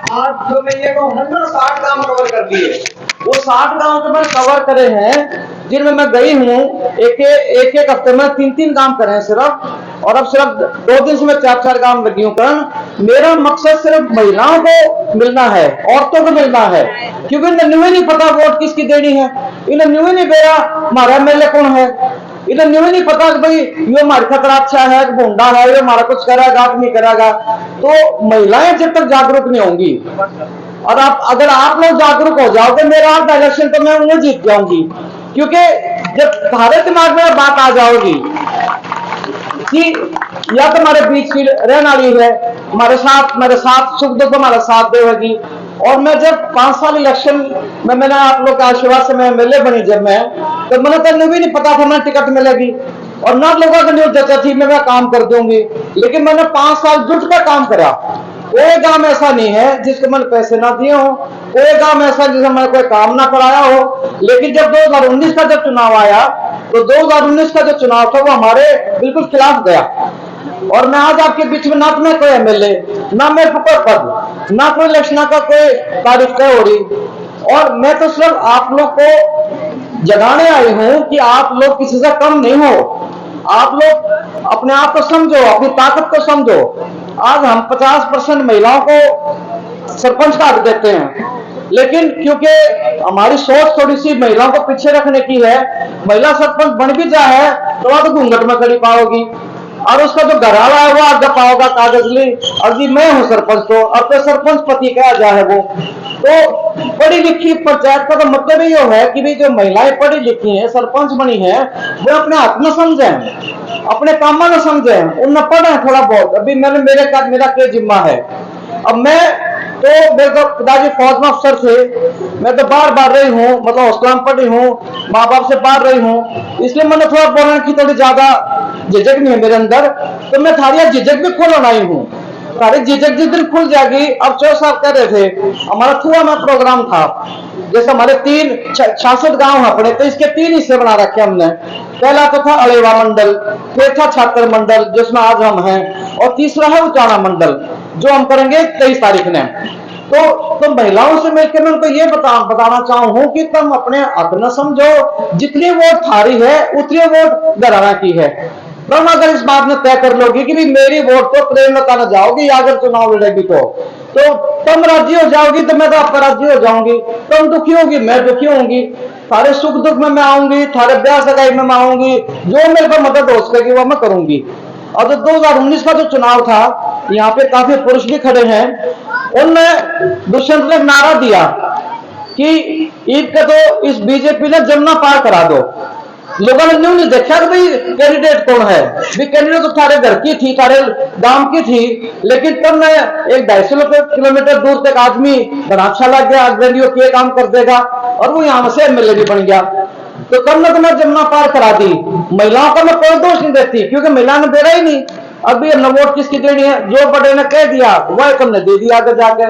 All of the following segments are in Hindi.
आज जो मैं ये कहूँ ना 60 गांव कवर कर दिए, वो 60 गांव तो मैंने कवर करे हैं जिनमें मैं गई हूँ। एक एक हफ्ते में 3-3 काम करे हैं सिर्फ, और अब सिर्फ 2 दिन से मैं 4-4 काम लगी हूँ करन। मेरा मकसद सिर्फ महिलाओं को मिलना है, औरतों को मिलना है, क्योंकि इन्हें न्यू ही नहीं पता वोट किसकी देनी है। इन्हें न्यू ही नहीं बेरा हमारा एमएलए कौन है। इन्हें न्यू ही नहीं पता कि भाई ये हमारा खतरा अच्छा है, भूडा है, ये हमारा कुछ करेगा कि नहीं करेगा। तो महिलाएं जब तक जागरूक नहीं होंगी, और अगर आप लोग जागरूक हो जाओगे, मेरा आपका इलेक्शन तो मैं वो जीत जाऊंगी। क्योंकि जब तुम्हारे दिमाग में बात आ जाओगी कि या तो हमारे बीच की रहने वाली है, मेरे साथ सुख दुख हमारा साथ देगी। और मैं जब 5 साल इलेक्शन में मैंने आप लोग के आशीर्वाद से मैं एमएलए बनी, जब मैं तो मैंने तो भी नहीं पता था मैं टिकट मिलेगी, और ना लोगों को न्यूज देता थी मैं काम कर दूंगी। लेकिन मैंने 5 साल जुट कर काम करा। कोई काम ऐसा नहीं है जिसको मैंने पैसे ना दिए हो, कोई काम ऐसा जिसमें मैंने कोई काम ना कराया हो। लेकिन जब 2019 का जब चुनाव आया, तो 2019 का जो चुनाव था वो हमारे बिल्कुल खिलाफ गया। और मैं आज आपके बीच में ना तो मैं कोई एमएलए, ना मेरे को कोई पद, ना कोई इलेक्शन का कोई तारीफ तय हो रही। और मैं तो सिर्फ आप लोग को जगाने आई हूं कि आप लोग किसी से कम नहीं हो। आप लोग अपने आप को समझो, अपनी ताकत को समझो। आज हम 50% महिलाओं को सरपंच का हक देते हैं, लेकिन क्योंकि हमारी सोच थोड़ी सी महिलाओं को पीछे रखने की है, महिला सरपंच बन भी जाए तो वह तो घूंघट में खड़ी पाओगी, और उसका जो घर वाला है वो आगे पाओगा कागज ली, अभी मैं हूं सरपंच, तो अब तो सरपंच पति कहा जाए वो। तो पढ़ी लिखी पंचायत का तो मतलब ही है कि भाई जो महिलाएं पढ़ी लिखी हैं, सरपंच बनी है, वो अपने हाथ में समझे, अपने काम में समझे, उन्हें पढ़े थोड़ा बहुत। अभी मेरा क्या जिम्मा है। अब मैं तो मेरे तो पिताजी फौज में अफसर थे, मैं तो बार रही हूँ, मतलब हौसला में पढ़ी हूँ, माँ बाप से बाहर रही हूँ, इसलिए मैंने थोड़ा बोलने की थोड़ी ज्यादा झिझक नहीं है मेरे अंदर। तो मैं थारी झिझक भी खोलना आई हूँ। सारी झिझक जिस दिन खुल जाएगी। अब 4 साल कह रहे थे, हमारा थुआ में प्रोग्राम था, जैसे हमारे 66 गांव अपने, तो इसके 3 हिस्से बना रखे हमने। पहला तो था अलेवा मंडल, फिर था छात्र मंडल जिसमें आज हम हैं, और तीसरा है उचाना मंडल जो हम करेंगे 23 तारीख ने। तो महिलाओं से मिलकर मैं उनको ये बताना चाहूँ कि तुम अपने हक न समझो, जितनी वोट थारी है उतनी वोट घराना की है। तुम अगर इस बात में तय कर लोगी कि भी मेरी वोट तो प्रेमलता न जाओगी, अगर चुनाव लड़ेगी तो तुम राजी हो जाओगी, तो मैं तो आपका राजी हो जाऊंगी। तुम दुखी होगी, मैं दुखी होंगी। थारे सुख दुख में मैं आऊंगी, थारे ब्याह सगाई में मैं आऊंगी, जो मेरे को मदद हो सकेगी वो मैं करूंगी। और जो 2019 का जो चुनाव था, यहाँ पे काफी पुरुष भी खड़े हैं, उनने दुष्यंत ने नारा दिया कि ईद का तो इस बीजेपी ने जमुना पार करा दो। लोगों ने न्यू नहीं देखा कि भाई कैंडिडेट कौन है, भी कैंडिडेट तो थारे घर की थी, थारे गांव की थी, लेकिन तब मैं 1-250 किलोमीटर दूर तक आदमी बड़ा अच्छा लग गया, रेडियो के काम कर देगा, और वो यहां से एमएलए भी बन गया। तो तब ने तो मैं जमुना पार करा दी। महिलाओं का मैं कोई दोष नहीं देती, क्योंकि महिला ने बेरा ही नहीं। अभी हमने वोट किसकी देनी है, जो बड़े ने कह दिया वह तुमने दे दिया आगे जाके।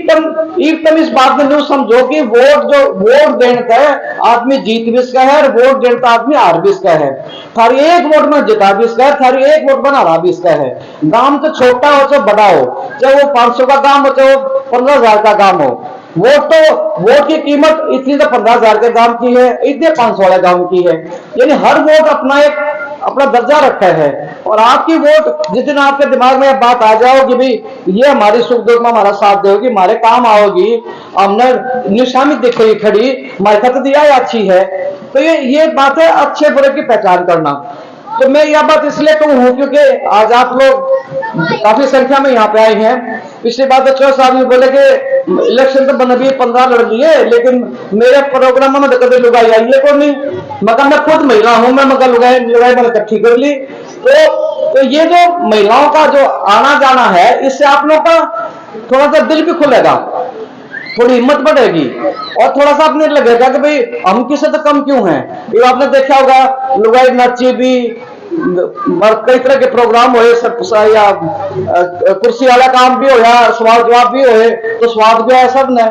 तुम इस बात में न्यू समझो कि वोट देने का आदमी जीत भी इसका है, और वोट देने का आदमी हार भी इसका है। थारी एक वोट में जिता भी इसका है, थारी एक वोट में हारा भी इसका है। गांव तो छोटा हो चाहे बड़ा हो, चाहे वो 500 का गांव हो चाहे वो 15,000 का गांव हो, वोट की कीमत इतनी तो 15,000 के गांव की है, इतने 500 वाले गांव की है। यानी हर वोट अपना दर्जा रखा है। और आपकी वोट जिस दिन आपके दिमाग में बात आ जाओगी भी ये हमारी सुख दुख में हमारा साथ देगी, हमारे काम आओगी, हमने निशानी दिख रही खड़ी, हमारी खत दिया अच्छी है, तो ये बात है अच्छे बुरे की पहचान करना। तो मैं यह बात इसलिए कहूँ क्योंकि आज आप लोग काफी संख्या में यहाँ पे आए हैं। पिछली बार तो 4 साल में बोले कि इलेक्शन तो बन भी 15 लड़ लिए, लेकिन मेरे प्रोग्राम में तो कभी लुगाई आई है को नहीं, मगर मैं खुद महिला हूं, मैं मगर लुगाई मैंने इकट्ठी कर ली। तो ये जो महिलाओं का जो आना जाना है, इससे आप लोग का थोड़ा सा दिल भी खुलेगा, थोड़ी हिम्मत बढ़ेगी, और थोड़ा सा अपने लगेगा कि भाई हम किसी तो कम क्यों हैं। ये आपने देखा होगा लुगाई नाची भी, कई तरह के प्रोग्राम हुए, या कुर्सी वाला काम भी होया, सवाल जवाब भी हुए, तो स्वाद भी आया सब ने।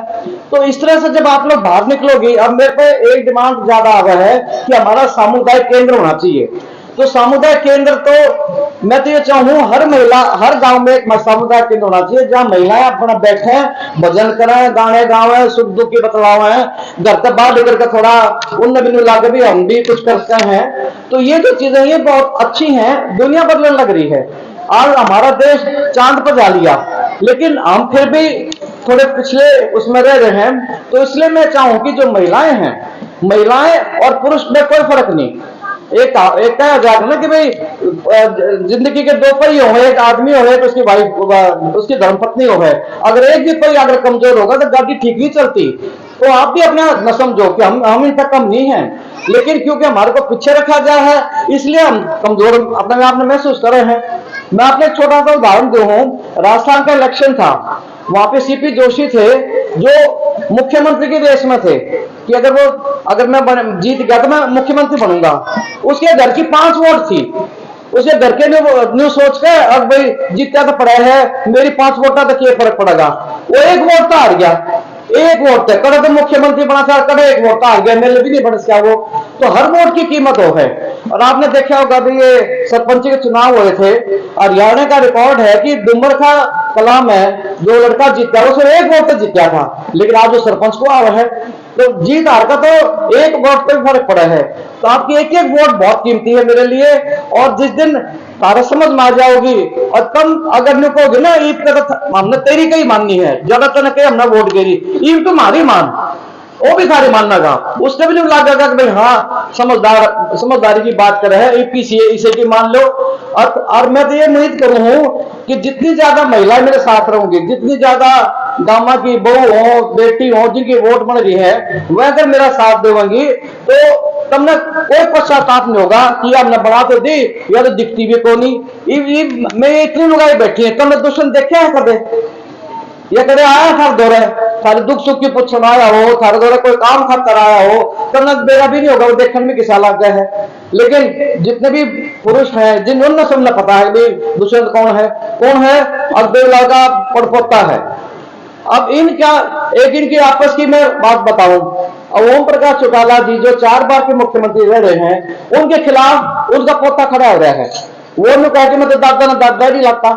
तो इस तरह से जब आप लोग बाहर निकलोगी, अब मेरे पे एक डिमांड ज्यादा आ गया है कि हमारा सामुदायिक केंद्र होना चाहिए। तो सामुदायिक केंद्र तो मैं तो ये चाहूँ हर महिला, हर गांव में एक सामुदायिक केंद्र होना चाहिए, जहां महिलाएं अपना बैठे, भजन करें, गाने गावे, सुख दुख की बतलावे, घर तक बाहर लेकर के थोड़ा उन बिनु लाके भी हम भी कुछ करते हैं। तो ये जो चीजें ये बहुत अच्छी हैं, दुनिया बदलने लग रही है। आज हमारा देश चांद पर जा लिया, लेकिन हम फिर भी थोड़े पिछले उसमें रह रहे हैं। तो इसलिए मैं चाहूं कि जो महिलाएं हैं, महिलाएं और पुरुष में कोई फर्क नहीं। एक कहा जाता ना कि भाई जिंदगी के दो पहिए हो, एक आदमी हो, एक उसकी वाइफ, उसकी धर्मपत्नी हो है। अगर एक भी पहिया अगर कमजोर होगा तो गाड़ी ठीक नहीं चलती। तो आप भी अपना न समझो कि हम इन तक कम नहीं है, लेकिन क्योंकि हमारे को पीछे रखा गया है इसलिए हम कमजोर अपने आप में महसूस कर रहे हैं। मैं आपने एक छोटा सा उदाहरण दू हूं। राजस्थान का इलेक्शन था, वहां पे सीपी जोशी थे जो मुख्यमंत्री के रेस में थे कि अगर मैं जीत गया तो मैं मुख्यमंत्री बनूंगा। उसके घर की 5 वोट थी। उसके घर के न्यू सोच के अब भाई जीता तो पड़ा है, मेरी 5 वोटा तो क्या फर्क पड़ेगा। वो 1 वोट तो हार गया, 1 वोट थे कड़े तो मुख्यमंत्री बना था, कड़े 1 वोट तो हार गया, मेरे भी नहीं बन सका वो। तो हर वोट की कीमत हो है। और आपने देखा होगा भी ये सरपंच के चुनाव हुए थे, हरियाणा का रिकॉर्ड है कि डुमर का कला में जो लड़का जीता उसने 1 वोट तो जीता था, लेकिन आज जो सरपंच को आ रहा है तो जीत हार का तो 1 वोट पर फर्क पड़ा है। तो आपकी एक एक वोट बहुत कीमती है मेरे लिए। और जिस दिन तारा समझ में आ जाओगी और कम अगर नहीं कहोगे ना ईद का हमने तेरी कहीं माननी है, ज्यादा तो न हमने वोट गिरी, ईद तुम्हारी मान, वो भी सारी मानना का, उसने भी नहीं लगेगा कि भाई हाँ समझदारी की बात कर रहे हैं, इसे की मान लो। और मैं तो ये उम्मीद करूं हूं कि जितनी ज्यादा महिलाएं मेरे साथ रहूंगी, जितनी ज्यादा गामा की बहू हो, बेटी हो, जिनकी वोट बन रही है, वह अगर मेरा साथ देंगी तो तुमने कोई पश्चाताप नहीं होगा कि हमने बढ़ा तो दी या तो दिखती भी को नहीं। मैं इतनी लुगाई बैठी है, तुमने दुश्मन देखे है कदे? ये कदे आया था दौरे सारे दुख सुख की पूछन आया हो, सारे दौरे कोई काम खातर आया हो, तुमने बेरा भी नहीं होगा वो देखने में किसा लग गया है। लेकिन जितने भी पुरुष हैं जिन्होंने सबने पता है कि दुष्यंत कौन है और देवला का पड़पोता है। अब इनकी आपस की मैं बात बताऊं, ओम प्रकाश चौटाला जी जो 4 बार के मुख्यमंत्री रह रहे हैं, उनके खिलाफ उनका पोता खड़ा हो रहा है। वो ने कहा कि मैं तो दादा नहीं लगता,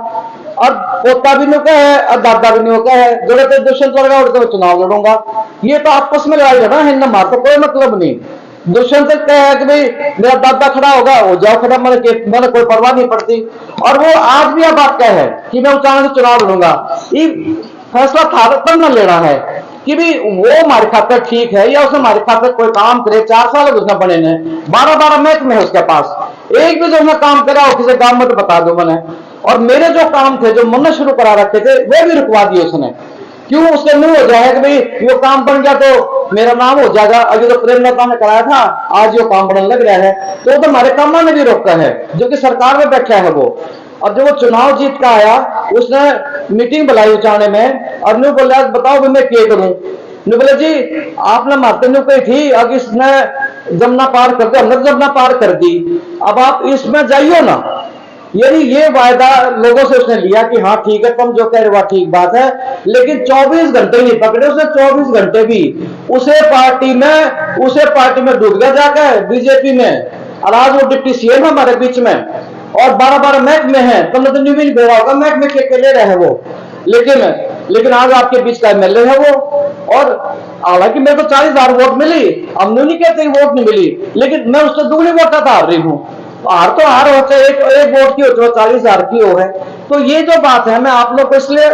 और पोता भी नहीं है और दादा भी नहीं है, जोड़े दुष्यंत लड़गा उड़ते चुनाव लड़ूंगा। ये तो आपस में लड़ाई है ना, हिंद मार तो कोई मतलब नहीं। दुष्यंत कहे कि भाई मेरा दादा खड़ा होगा, वो जाओ खड़ा, मैंने कोई परवाह नहीं पड़ती। और वो आज भी यह बात कह है कि मैं अचानक से चुनाव लड़ूंगा। फैसला था तब न लेना है कि भी वो हमारे खातिर ठीक है या उसने हमारे खातिर कोई काम करे। 4 साल उसने बने ने 12 महकमे है उसके पास, एक भी जो मैं काम करा हो किसी काम में तो बता दो मैंने। और मेरे जो काम थे जो मैंने शुरू करा रखे थे वो भी रुकवा दिए उसने। क्यों? उसके मुंह हो जाए कि भाई ये काम बन गया तो मेरा नाम हो जाएगा। अभी तो प्रेमलता ने कराया था, आज ये काम बनने लग रहा है, तो हमारे कामों ने भी रोका है जो कि सरकार में बैठा है वो। और जब वो चुनाव जीत का आया उसने मीटिंग बुलाई उचाने में, और ने बोला बताओ मैं क्या करूं। ने बोले जी आपने मारते ने कोई थी, अब इसने जमुना पार कर दी, हमने जमुना पार कर दी, अब आप इसमें जाइयो ना। यानी ये वायदा लोगों से उसने लिया कि हाँ ठीक है तुम जो कह रहे हो ठीक बात है, लेकिन 24 घंटे नहीं पकड़े उसने। 24 घंटे भी उसे पार्टी में डूब गया जाकर बीजेपी में। और आज वो डिप्टी सीएम है हमारे बीच में, और 12 महकमे हैं, तुमने तो न्यूज भेजा होगा महकमे के ले रहे हैं वो। लेकिन आज आपके बीच का एमएलए है वो। और हालांकि मेरे को 40,000 वोट मिली, हम नहीं कहते वोट नहीं मिली, लेकिन मैं उससे दुगनी वोट हार रही हूँ। हार तो हार होते एक वोट की हो, 40,000 की हो है। तो ये जो बात है मैं आप लोग को इसलिए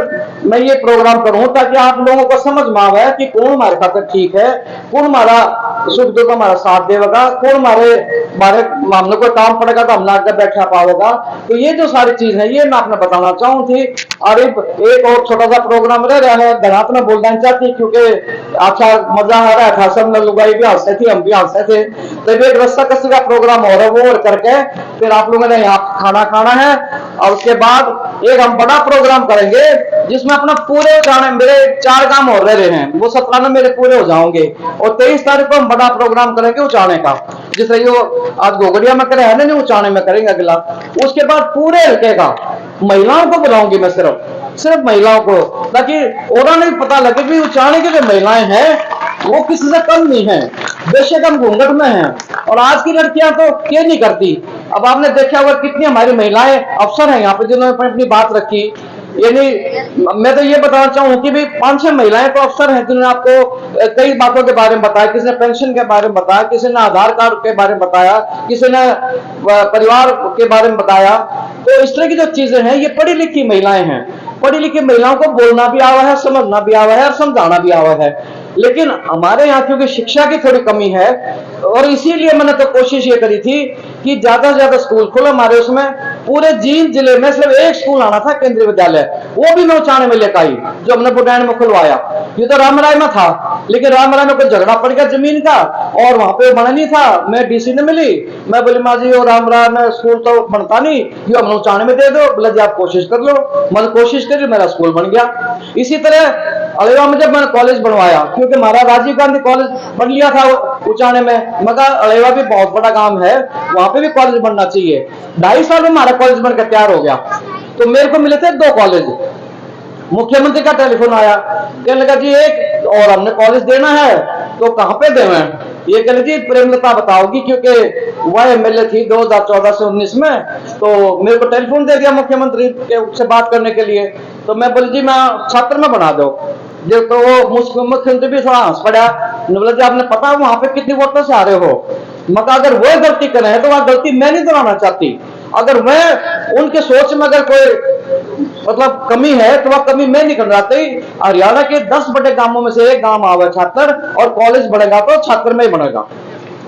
मैं ये प्रोग्राम करूं ताकि आप लोगों को समझ में आवे कि कौन हमारे खातिर ठीक है, कौन हमारा सुख दुख हमारा साथ देगा, कौन हमारे मामले को काम पड़ेगा तो हम आगे बैठा पाओगा। तो ये जो सारी चीज है ये मैं आपने बताना चाहूँ थी। और एक और छोटा सा प्रोग्राम रह रहा है, धनात में बोलना नहीं चाहती क्योंकि अच्छा मजा आ रहा था, सब लुगाई भी हंसते थे, हम भी हंसते थे। तो एक रस्सा कस्सी का प्रोग्राम हो रहा है वो और करके फिर आप लोगों ने यहाँ खाना है। और उसके बाद एक हम बड़ा प्रोग्राम करेंगे जिसमें अपना पूरे जाने मेरे 4 काम हो रहे हैं, वो 17 मेरे पूरे हो जाओगे। और 23 तारीख को हम बड़ा प्रोग्राम करेंगे उचाने का, जिससे जो आज गोगड़िया में करे है ना, उचाने में करेंगे अगला। उसके बाद पूरे हल्के का महिलाओं को बुलाऊंगी मैं, सिर्फ महिलाओं को, ताकि और नहीं पता लगे कि उचाने की जो महिलाएं हैं वो किसी से कम नहीं है, बेशक हम घूंघट में हैं। और आज की लड़कियां तो क्या नहीं करती, अब आपने देखा होगा कितनी हमारी महिलाएं अफसर हैं यहाँ पे जिन्होंने अपनी बात रखी। यानी मैं तो ये बताना चाहूँ कि भाई 5-6 महिलाएं तो अफसर हैं जिन्होंने आपको कई बातों के बारे में बताया। किसी ने पेंशन के बारे में बताया, किसी ने आधार कार्ड के बारे में बताया, किसी ने परिवार के बारे में बताया। तो इस तरह की जो चीजें हैं ये पढ़ी लिखी महिलाएं हैं। पढ़ी लिखी महिलाओं को बोलना भी आवा है, समझना भी आवा है और समझाना भी आवा है। लेकिन हमारे यहाँ क्योंकि शिक्षा की थोड़ी कमी है और इसीलिए मैंने तो कोशिश ये करी थी कि ज्यादा से ज्यादा स्कूल खोलो हमारे। उसमें पूरे जींद जिले में सिर्फ एक स्कूल आना था, केंद्रीय विद्यालय, वो भी मैं उचाने में लेकर आई जो हमने बुढ़ान में खुलवाया। ये तो रामराय में था, लेकिन रामराय में कोई झगड़ा पड़ गया जमीन का और वहां पे बना नहीं था। मैं डीसी ने मिली, मैं बोली माँ जी और रामराय में स्कूल तो बनता नहीं, ये हमने उचाने में दे दो। बोले जी आप कोशिश कर लो। मैंने कोशिश करी, मेरा स्कूल बन गया। इसी तरह अलेवा में जब मैंने कॉलेज बनवाया, क्योंकि महाराज राजीव गांधी कॉलेज बन लिया था उचाने में, मगर अलेवा भी बहुत बड़ा काम है, वहां पे भी कॉलेज बनना चाहिए। 2.5 साल में हमारा कॉलेज बनकर तैयार हो गया। तो मेरे को मिले थे 2 कॉलेज। मुख्यमंत्री का टेलीफोन आया, कहने लगा जी एक और हमने कॉलेज देना है, तो कहां पे देना है? ये कहने जी प्रेमलता बताओगी, क्योंकि वह एमएलए थी 2014 से 19 में। तो मेरे को टेलीफोन दे दिया मुख्यमंत्री से बात करने के लिए। तो मैं बोली जी मैं छात्र में बना दो। जो तो वो मुख्यमंत्री भी थोड़ा हंस पड़ा। बोला जी आपने पता वहां पे कितनी वोटों से आ रहे हो, मगर अगर वो गलती करे हैं तो वह गलती मैं नहीं दोहराना चाहती। अगर मैं उनके सोच में अगर कोई मतलब कमी है तो वह कमी मैं नहीं करना चाहती। हरियाणा के 10 बड़े गांवों में से एक गांव आवा छात्र, और कॉलेज बनेगा तो छात्र में ही बनेगा।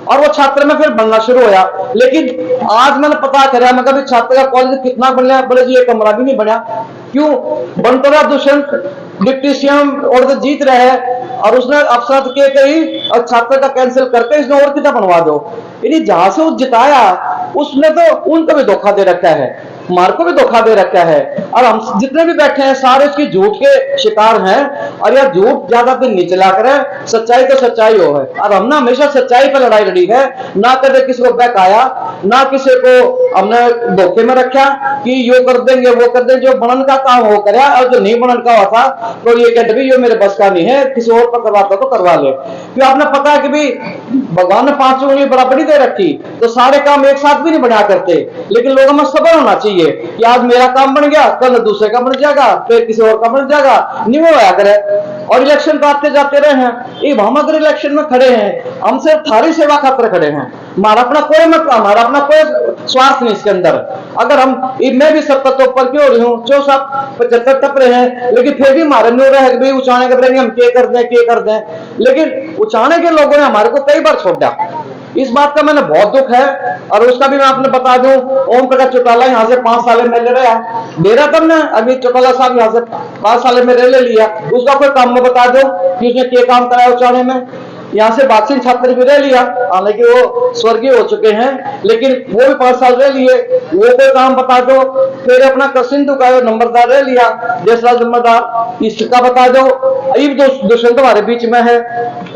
और वो छात्र में फिर बनना शुरू होया। लेकिन आज मैंने पता करा, मैं कभी छात्र का कॉलेज कितना बन गया, बोले जी एक कमरा भी नहीं बना। क्यों? बनतोरा दुष्यंत डिप्टी सीएम और तो जीत रहे हैं और उसने अफसर के कही और छात्र का कैंसिल करके इसने और कितना बनवा दो। यानी जहां से वो जिताया उसने तो उनको भी धोखा दे रखा है, हमारे को भी धोखा दे रखा है। और हम जितने भी बैठे हैं सारे उसकी झूठ के शिकार हैं। और यह झूठ ज्यादा दिन नहीं चला करे, सच्चाई तो सच्चाई हो है। और हमने हमेशा सच्चाई पर लड़ाई लड़ी है, ना कभी किसी को बहकाया, ना किसी को हमने धोखे में रखा कि यो कर देंगे वो कर देंगे। जो बनन का काम हो करे, और जो नहीं बनन का हुआ था तो ये कहते भाई ये मेरे बस का नहीं है, किसी और पर करवाता तो करवा ले। क्यों? आपने पता है कि भाई भगवान ने 5 उंगली बराबरी दे रखी, तो सारे काम एक साथ भी नहीं बना करते। लेकिन लोगों में सब्र होना चाहिए कि आज मेरा काम बन गया, कल दूसरे का बन जाएगा, फिर किसी और का बन जाएगा, नहीं वो होया करे। और इलेक्शन तो आते जाते रहे हैं। हम अगर इलेक्शन में खड़े हैं, हम सिर्फ थारी सेवा खातिर खड़े हैं, हमारा अपना कोई मतलब, हमारा अपना कोई स्वार्थ नहीं इसके अंदर। अगर हम मैं भी 70 तो ऊपर क्यों रही हूँ, 75 टप रहे हैं, लेकिन फिर भी हमारे नहीं रहे कि भाई उचाने के हम क्या कर दें। लेकिन उचाने के लोगों ने हमारे को कई बार छोड़ा। इस बात का मैंने बहुत दुख है। और उसका भी मैं आपने बता दूं, ओम प्रकाश चौटाला यहाँ से 5 साल में ले रहा, मेरा तब ना अभी चौटाला साहब यहाँ से 5 साल में ले लिया। उसका कोई काम में बता दो कि उसने क्या काम कराया उचाने में। यहाँ से बादशिंह छात्र भी रह लिया, हालांकि वो स्वर्गीय हो चुके हैं, लेकिन वो भी 5 साल रह लिए, वो कोई काम बता दो। फिर अपना सिंधु का नंबरदार रह लिया, जयसराज नंबरदार, इसका बता दो। अयुब दुष्यंत हमारे बीच में है,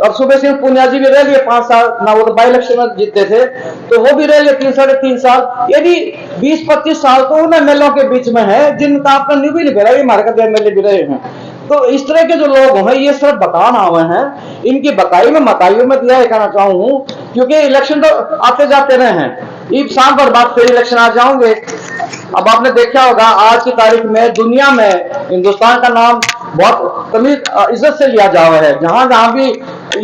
और सुबह सिंह पुनिया जी भी रह लिए 5 साल ना, वो तो बाई इलेक्शन में जीते थे, तो वो भी रह लिए 3-3.5 साल। यदि 20-25 साल तो उन एमएलओ के बीच में है जिनका आपका न्यू भी नहीं भेजा, हमारे का एमएलए भी रहे हैं। तो इस तरह के जो लोग हैं ये सब बताना हुए हैं, इनकी बताई में मताइयों में दिया कहना चाहूँ, क्योंकि इलेक्शन तो आते जाते रहे हैं। एक साल पर बाद फिर इलेक्शन आ जाओगे। अब आपने देखा होगा आज की तारीख में दुनिया में हिंदुस्तान का नाम बहुत तमीज इज्जत से लिया जावा है। जहां जहां भी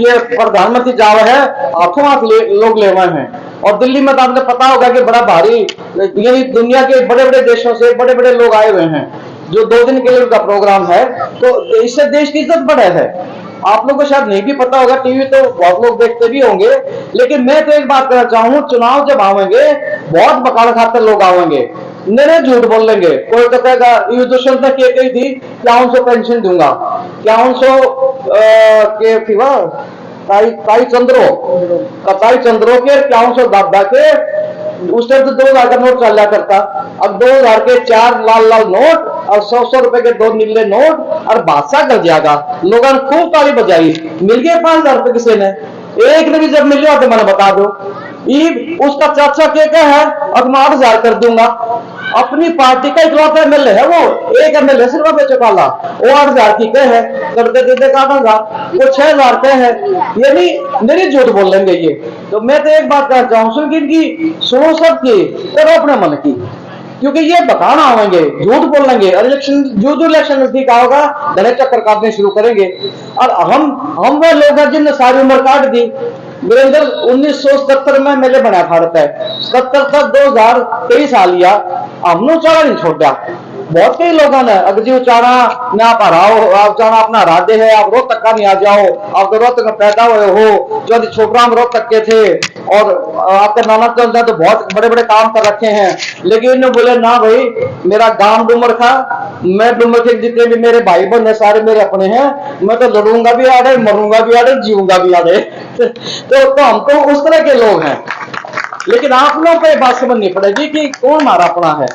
ये प्रधानमंत्री जावा है, हाथों हाथ लोग ले हुए हैं। और दिल्ली में तो आपने पता होगा कि बड़ा भारी, यानी दुनिया के बड़े बड़े देशों से बड़े बड़े लोग आए हुए हैं, जो 2 दिन के लिए उनका प्रोग्राम है। तो इससे देश की इज्जत बढ़े है। आप लोगों को शायद नहीं भी पता होगा, टीवी तो बहुत लोग देखते भी होंगे। लेकिन मैं तो एक बात कहना चाहूँ, चुनाव जब आवेंगे बहुत बकाल खातर लोग आवेंगे, मेरे झूठ बोल लेंगे। कोई तो कहेगा ये दुष्यंत ने क्या कही थी, 5100 पेंशन दूंगा, 5100 के फिवा ताई चंद्रो के 5100 दादा के। उस टाइम तो 2000 का नोट चल करता, अब 2000 के 4 लाल लाल नोट और 100 रुपए के 2 नीले नोट, और बादशाह कर जाएगा। लोगों ने खूब ताली बजाई, मिल गए 5000 रुपए किसी ने, एक ने भी जब मिल गया तो मैंने बता दो। उसका चाचा क्या है, अब मैं 8000 कर दूंगा। अपनी पार्टी का इकलौता एमएलए है वो, एक एमएलए सिर्फ बेचौकाला, वो 8,000 की कह है, करते देते 8,000, वो 6,000 कह है, यानी मेरी झूठ बोल लेंगे ये। तो मैं तो एक बात कहना चाहूँ कि इनकी सुनो सबकी, करो अपने मन की, क्योंकि ये बताना आवेंगे, झूठ बोलेंगे, और इलेक्शन जो इलेक्शन में ठीक होगा धड़े चक्कर काटने शुरू करेंगे। और हम वह लोग हैं जिनने सारी उम्र काट दी। वीरेंद्र 1977 में मेले बना भारत है, 70 तक 2023 आ लिया, हमने उचाड़ा नहीं छोड़ दिया। बहुत कई लोगों ने अगर जी उचाड़ा न आप हराओ, आप उचाड़ा अपना हरा दे है, आप रोहतक का नहीं आ जाओ, आप तो रोहतक में पैदा हुए हो, जो छोकरा में रोहतक के थे, और आपके नाना चलते तो बहुत बड़े बड़े काम कर रखे हैं, लेकिन इन्होंने बोले ना भाई मेरा गांव डूमर था, मैं डूमर के जितने भी मेरे भाई बहन है सारे मेरे अपने हैं, मैं तो लड़ूंगा भी आड़े, मरूंगा भी आड़े, जीऊंगा भी आड़े। तो हम तो उस तरह के लोग हैं। लेकिन आप लोगों को बात समझनी पड़ेगी कि कौन हमारा अपना है।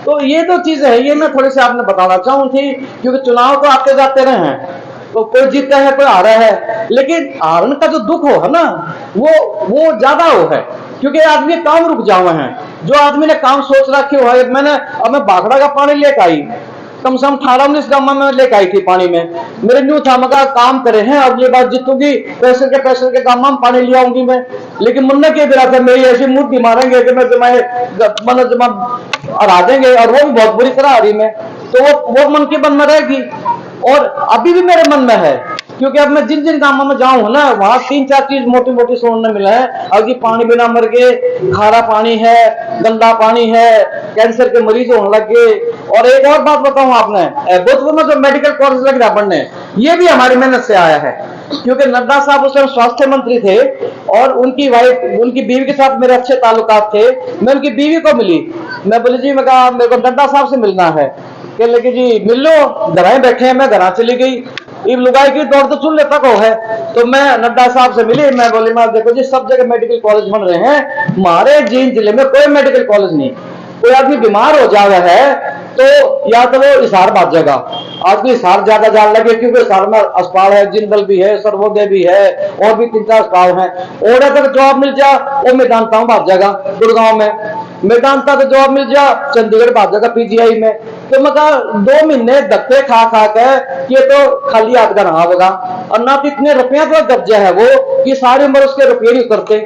तो ये तो चीजें है, ये मैं थोड़ी सी आपने बताना चाहूँ थी, क्योंकि चुनाव तो आते जाते रहे हैं, तो कोई जीतता है कोई हारा है, लेकिन हारने का जो दुख हो है ना, वो ज्यादा हो है, क्योंकि आदमी काम रुक जावे हैं। जो आदमी ने काम सोच रखे हो है, अब मैं बागड़ा का पानी लेकर आई, कम से कम 18-19 गांव में लेकर आई थी पानी में, मेरे न्यू था मगा काम करे हैं, अब ये बात जीतूंगी पैसे के काम में पानी ले आऊंगी मैं, लेकिन मुन्ना के बिरा था मेरी ऐसी मुट्ठी मारेंगे कि मैं जमा हरा देंगे, और वो भी बहुत बुरी तरह हारी मैं, तो वो मन के मन में रहेगी। और अभी भी मेरे मन में है, क्योंकि अब मैं जिन जिन गांवों में जाऊं ना, वहां 3-4 चीज मोटी मोटी सुनने मिला है। अब जी पानी बिना मर गए, खारा पानी है, गंदा पानी है, कैंसर के मरीज होने लग गए। और एक और बात बताऊं आपने, भूतपूर्व में जो मेडिकल कॉलेज लग रहा बनने, ये भी हमारी मेहनत से आया है, क्योंकि नड्डा साहब उस समय स्वास्थ्य मंत्री थे, और उनकी वाइफ, उनकी बीवी के साथ मेरे अच्छे ताल्लुकात थे। मैं उनकी बीवी को मिली, मैं बोली जी, मैं कहा मेरे को नड्डा साहब से मिलना है, कह लगे जी मिल लो, घर बैठे हैं। मैं घर चली गई, इब लुगाई की दौड़ तो चूल्हे तक हो है। तो मैं नड्डा साहब से मिली, मैं बोली मैं देखो जी सब जगह मेडिकल कॉलेज बन रहे हैं, हमारे जींद जिले में कोई मेडिकल कॉलेज नहीं। कोई आदमी बीमार हो जावे है तो या तो वो हिसार भाग जाएगा, आदमी हिसार ज्यादा जान लगे, क्योंकि हिसार में अस्पताल है, जिंदल भी है, सर्वोदय भी है, और भी 3-4 अस्पताल है। और अगर जॉब मिल जा वो मैदानता भाग जाएगा, गुड़गांव में मैदानता तो जॉब मिल जा, चंडीगढ़ भाग जाएगा पीजीआई में। तो मैं कहा 2 महीने धक्के खा खा के ये तो खाली हाथ का रहा होगा, और ना तो इतने रुपया तो कब्जा है वो कि सारी उम्र उसके रुपये नहीं करते।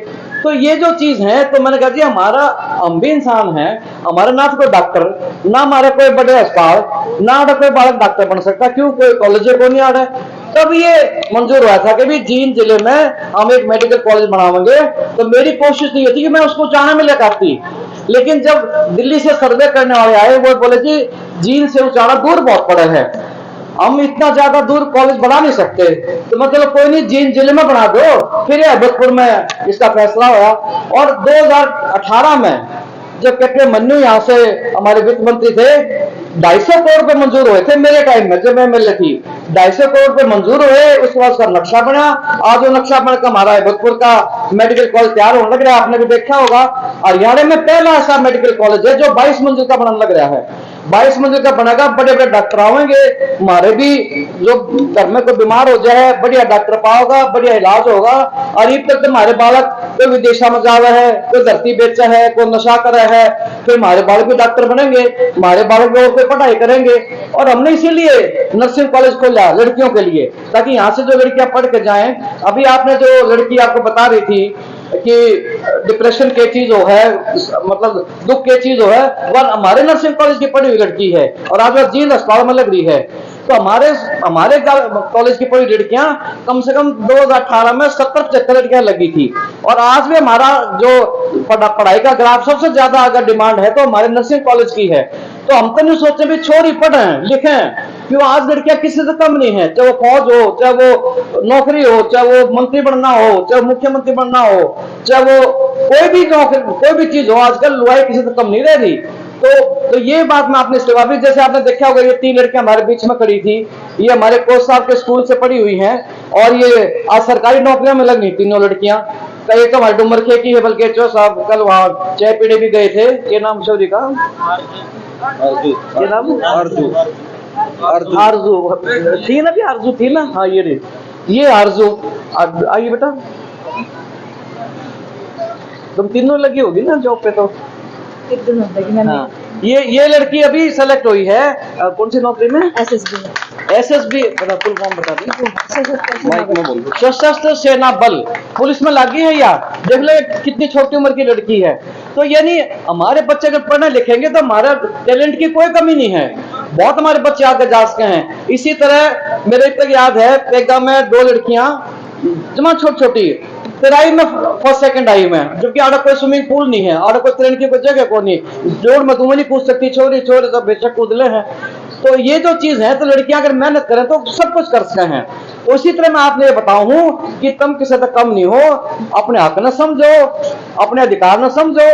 तो ये जो चीज है, तो मैंने कहा जी हमारा, हम भी इंसान है, हमारा ना तो कोई डॉक्टर, ना हमारे कोई बड़े अस्पताल, ना हमारा कोई बालक डॉक्टर बन सकता, क्यों कोई कॉलेज को नहीं आ रहा है। तब ये मंजूर हुआ था कि भी जींद जिले में हम एक मेडिकल कॉलेज बनाएंगे। तो मेरी कोशिश नहीं होती कि मैं उसको चाहने में लेकर आती, लेकिन जब दिल्ली से सर्वे करने वाले आए, वो बोले जी जींद से उचाड़ा दूर बहुत पड़ा है, हम इतना ज्यादा दूर कॉलेज बना नहीं सकते, तो मतलब कोई नहीं जींद जिले में बना दो। फिर भोजपुर में इसका फैसला हुआ। और 2018 में जब कैप्टन मन्नू यहाँ से हमारे वित्त मंत्री थे, 250 करोड़ रुपए मंजूर हुए थे मेरे टाइम में, जब मैं एमएलए थी, 250 करोड़ रुपए मंजूर हुए। उसके बाद उसका नक्शा बना, आज वो नक्शा बनकर हमारा भोजपुर का मेडिकल कॉलेज तैयार होने लग रहा है। आपने भी देखा होगा, हरियाणा में पहला ऐसा मेडिकल कॉलेज है जो 22 मंजिल का बनने लग रहा है। 22 मंजिल का बनेगा, बड़े बड़े डॉक्टर आएंगे, हमारे भी जो घर में कोई बीमार हो जाए बढ़िया डॉक्टर पाओगा, बढ़िया इलाज होगा। और अब तक हमारे बालक कोई विदेशा में जा रहा है, कोई धरती बेचा है, कोई नशा कर रहा है, फिर हमारे बालक भी डॉक्टर बनेंगे, हमारे बालक और कोई पढ़ाई करेंगे। और हमने इसीलिए नर्सिंग कॉलेज खोला लड़कियों के लिए, ताकि यहाँ से जो लड़कियां पढ़ के जाएं। अभी आपने जो लड़की आपको बता रही थी कि डिप्रेशन के चीज हो है, मतलब दुख के चीज हो है, वह हमारे नर्सिंग कॉलेज की पढ़ी हुई लड़की है, और आज वह जींद अस्पताल में लग रही है। तो हमारे कॉलेज की पढ़ी लड़कियां कम से कम 2018 में 70-75 लड़कियां लगी थी। और आज भी हमारा जो पढ़ाई का ग्राफ सबसे ज्यादा अगर डिमांड है तो हमारे नर्सिंग कॉलेज की है। तो हम तो नहीं सोचते भी छोरी पढ़ें लिखें, क्यों आज लड़कियां किसी से कम नहीं है, चाहे वो फौज हो, चाहे वो नौकरी हो, चाहे वो मंत्री बनना हो, चाहे मुख्यमंत्री बनना हो, चाहे वो कोई भी नौकरी, कोई भी चीज हो, आजकल लुआई किसी से कम नहीं रह रही। तो ये बात मैं आपने जवाब, जैसे आपने देखा होगा ये 3 लड़कियां हमारे बीच में खड़ी थी, ये हमारे कोच साहब के स्कूल से पढ़ी हुई हैं, और ये आज सरकारी नौकरियों में लगी तीनों लड़कियां। एक तो हमारे डुमर खे की है, बल्कि चो साहब कल वहां चाय पीने भी गए थे। ये नाम चौधरी का आरजू थी ना, भी आरजू थी ना, हाँ ये आरजू। आइए बेटा, तुम तीनों लगी होगी ना जॉब पे, तो एक दिन होता है कि मैंने ये लड़की अभी सेलेक्ट हुई है कौन सी नौकरी में? एसएसबी फुल फॉर्म बता दी। सशस्त्र सेना बल पुलिस में लगी है यार, देख लो कितनी छोटी उम्र की लड़की है। तो यानी हमारे बच्चे अगर पढ़ने लिखेंगे तो हमारा टैलेंट की कोई कमी नहीं है, बहुत हमारे बच्चे आगे जा सकते हैं। इसी तरह मेरे तक याद है पेगा में 2 लड़कियां जमा छोटी छोटी तैराई में फर्स्ट सेकंड आई में, जबकि आड़ा कोई स्विमिंग पूल नहीं है, आड़ा कोई तैरने की कोई जगह को नहीं, जोड़ में तुम्हें नहीं कूद सकती, छोरी छोरे तो बेशक कूदले हैं। तो ये जो चीज है, तो लड़कियां अगर मेहनत करें तो सब कुछ कर सकते हैं। उसी तरह मैं आपने ये बताऊं कि तुम किसी तक कम नहीं हो, अपने हक न समझो, अपने अधिकार न समझो।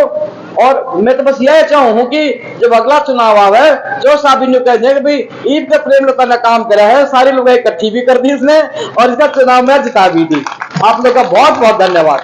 और मैं तो बस यह चाहूं कि जब अगला चुनाव आवे जो साबिन कह दें कि भाई ईद का प्रेमलता ने काम करा है, सारी लोग इकट्ठी भी कर दी इसने और इसका चुनाव में जिता भी दी। आप लोग का बहुत बहुत धन्यवाद।